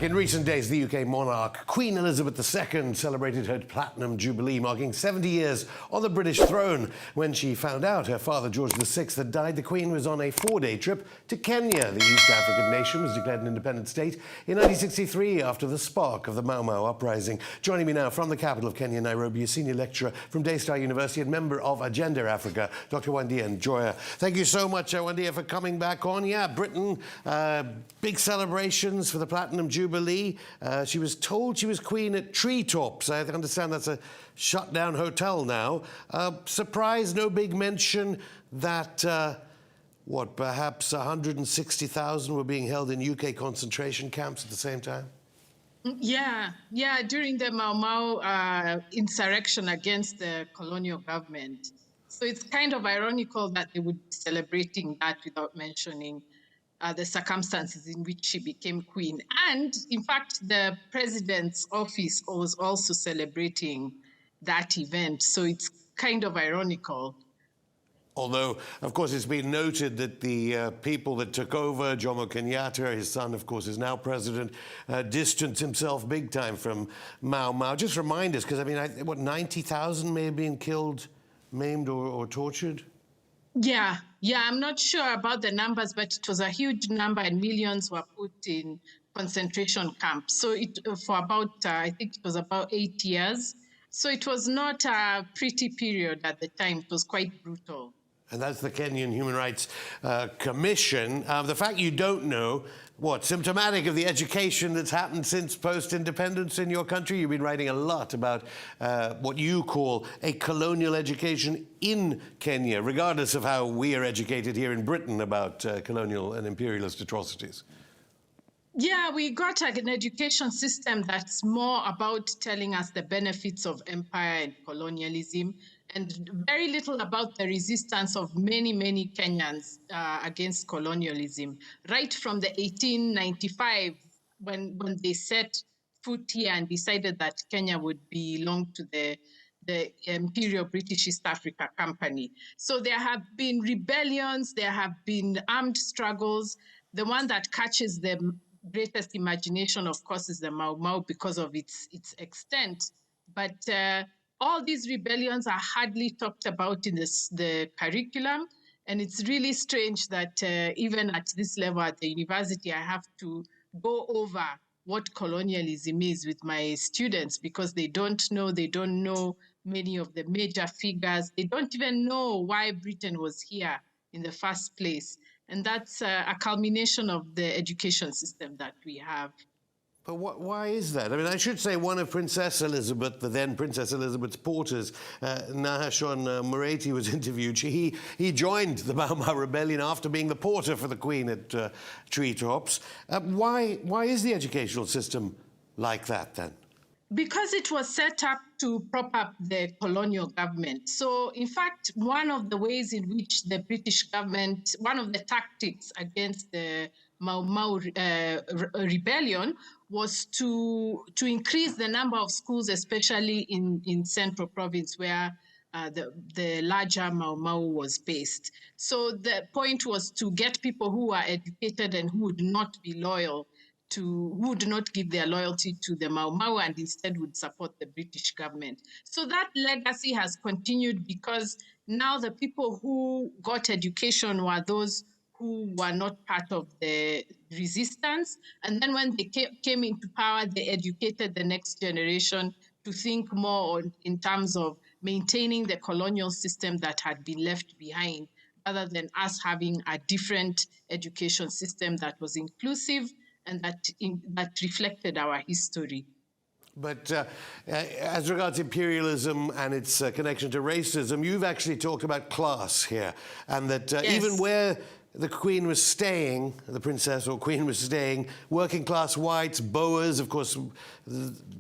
In recent days, the UK monarch, Queen Elizabeth II, celebrated her Platinum Jubilee, marking 70 years on the British throne. When she found out her father, George VI, had died, the Queen was on a 4-day trip to Kenya. The East African nation was declared an independent state in 1963 after the spark of the Mau Mau uprising. Joining me now from the capital of Kenya, Nairobi, a senior lecturer from Daystar University and member of Agenda Africa, Dr. Wandia Njoya. Thank you so much, Wandia, for coming back on. Yeah, Britain, big celebrations for the Platinum Jubilee. She was told she was queen at Treetops. I understand that's a shut-down hotel now. Surprised, no big mention that, perhaps 160,000 were being held in UK concentration camps at the same time? Yeah, during the Mau Mau insurrection against the colonial government. So it's kind of ironical that they would be celebrating that without mentioning the circumstances in which she became queen. And in fact, the president's office was also celebrating that event. So it's kind of ironical. Although, of course, it's been noted that the people that took over, Jomo Kenyatta, his son, of course, is now president, distanced himself big time from Mau Mau. Just remind us, because, I mean, 90,000 may have been killed, maimed, or tortured? Yeah, I'm not sure about the numbers, but it was a huge number and millions were put in concentration camps. So for about, I think it was about 8 years. So it was not a pretty period at the time. It was quite brutal. And that's the Kenyan Human Rights Commission. The fact you don't know, symptomatic of the education that's happened since post-independence in your country? You've been writing a lot about what you call a colonial education in Kenya, regardless of how we are educated here in Britain about colonial and imperialist atrocities. Yeah, we got an education system that's more about telling us the benefits of empire and colonialism, and very little about the resistance of many, many Kenyans against colonialism. Right from the 1895, when they set foot here and decided that Kenya would belong to the Imperial British East Africa Company. So there have been rebellions, there have been armed struggles. The one that catches the greatest imagination, of course, is the Mau Mau because of its extent. But all these rebellions are hardly talked about in the curriculum. And it's really strange that even at this level at the university, I have to go over what colonialism is with my students because they don't know many of the major figures. They don't even know why Britain was here in the first place. And that's a culmination of the education system that we have. But why is that? I mean, I should say one of Princess Elizabeth, the then Princess Elizabeth's porters, Nahashon Moretti, was interviewed. He joined the Mau Mau rebellion after being the porter for the Queen at Treetops. Why is the educational system like that, then? Because it was set up to prop up the colonial government. So, in fact, one of the ways in which the British government, one of the tactics against the Mau Mau rebellion was to increase the number of schools, especially in Central Province, where the larger Mau Mau was based. So the point was to get people who are educated and who would not be loyal who would not give their loyalty to the Mau Mau and instead would support the British government. So that legacy has continued because now the people who got education were those who were not part of the resistance. And then when they came into power, they educated the next generation to think more in terms of maintaining the colonial system that had been left behind, rather than us having a different education system that was inclusive and that reflected our history. But as regards imperialism and its connection to racism, you've actually talked about class here, and that yes, even where the Queen was staying, the Princess or Queen was staying, working class whites, Boers, of course,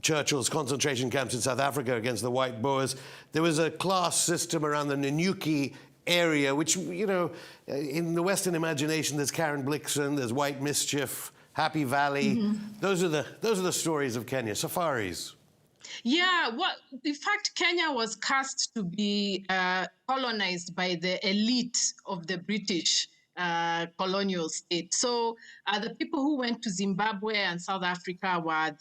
Churchill's concentration camps in South Africa against the white Boers, there was a class system around the Nanyuki area, which, you know, in the Western imagination, there's Karen Blixen, there's White Mischief, Happy Valley. Mm-hmm. Those are the stories of Kenya. Safaris. Yeah, in fact, Kenya was cast to be colonized by the elite of the British colonial state. So the people who went to Zimbabwe and South Africa were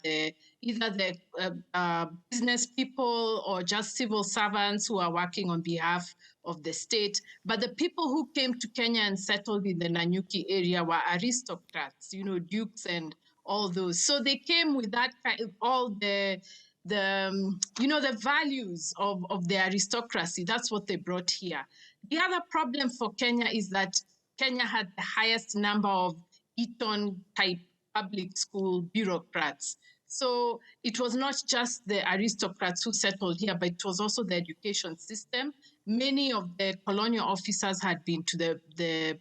either the business people or just civil servants who are working on behalf of the state. But the people who came to Kenya and settled in the Nanyuki area were aristocrats, dukes and all those. So they came with that all the values of the aristocracy. That's what they brought here. The other problem for Kenya is that Kenya had the highest number of Eton-type public school bureaucrats. So it was not just the aristocrats who settled here, but it was also the education system. Many of the colonial officers had been to the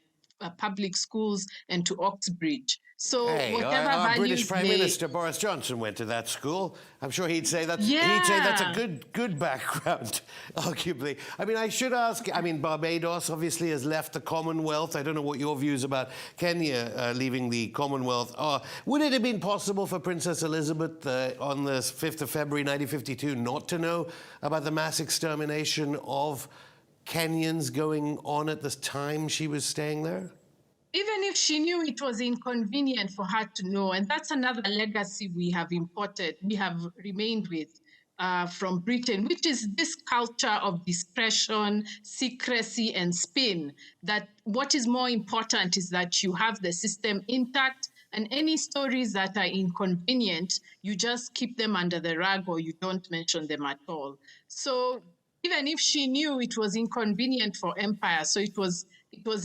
public schools and to Oxbridge. So Hey, whatever our values British Prime Minister Boris Johnson went to that school. I'm sure he'd say that's a good background, arguably. I mean, I should ask. I mean, Barbados obviously has left the Commonwealth. I don't know what your views about Kenya leaving the Commonwealth are. Would it have been possible for Princess Elizabeth on the 5th of February 1952 not to know about the mass extermination of Kenyans going on at the time she was staying there? Even if she knew, it was inconvenient for her to know. And that's another legacy we have remained with from Britain, which is this culture of discretion, secrecy, and spin, that what is more important is that you have the system intact, and any stories that are inconvenient, you just keep them under the rug or you don't mention them at all. So even if she knew, it was inconvenient for empire, so it was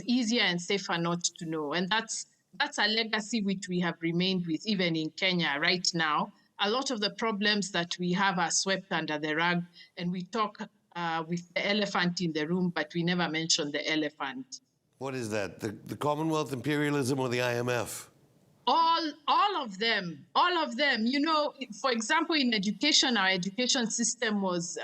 easier and safer not to know. And that's a legacy which we have remained with even in Kenya right now. A lot of the problems that we have are swept under the rug, and we talk with the elephant in the room, but we never mention the elephant. What is that? The Commonwealth, imperialism, or the IMF? All of them. For example, in education, our education system was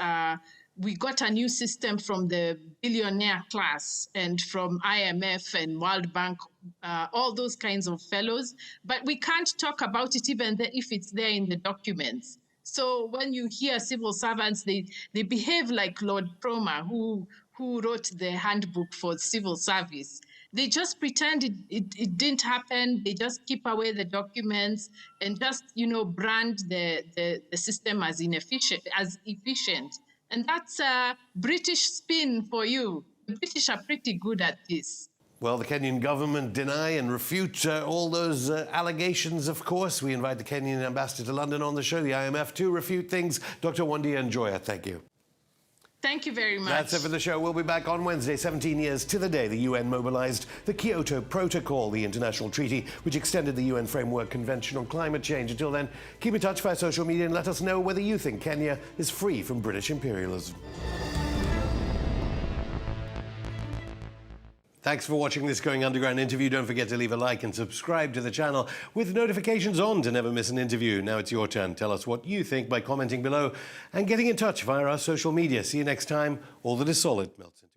we got a new system from the billionaire class and from IMF and World Bank, all those kinds of fellows. But we can't talk about it even if it's there in the documents. So when you hear civil servants, they behave like Lord Cromer, who wrote the handbook for civil service. They just pretend it didn't happen. They just keep away the documents and just, brand the system as efficient. And that's a British spin for you. The British are pretty good at this. Well, the Kenyan government deny and refute all those allegations, of course. We invite the Kenyan ambassador to London on the show, the IMF, to refute things. Dr. Wandia Njoya, thank you. Thank you very much. That's it for the show. We'll be back on Wednesday, 17 years to the day the UN mobilized the Kyoto Protocol, the international treaty which extended the UN Framework Convention on Climate Change. Until then, keep in touch via social media and let us know whether you think Kenya is free from British imperialism. Thanks for watching this Going Underground interview. Don't forget to leave a like and subscribe to the channel with notifications on to never miss an interview. Now it's your turn. Tell us what you think by commenting below and getting in touch via our social media. See you next time. All that is solid melts into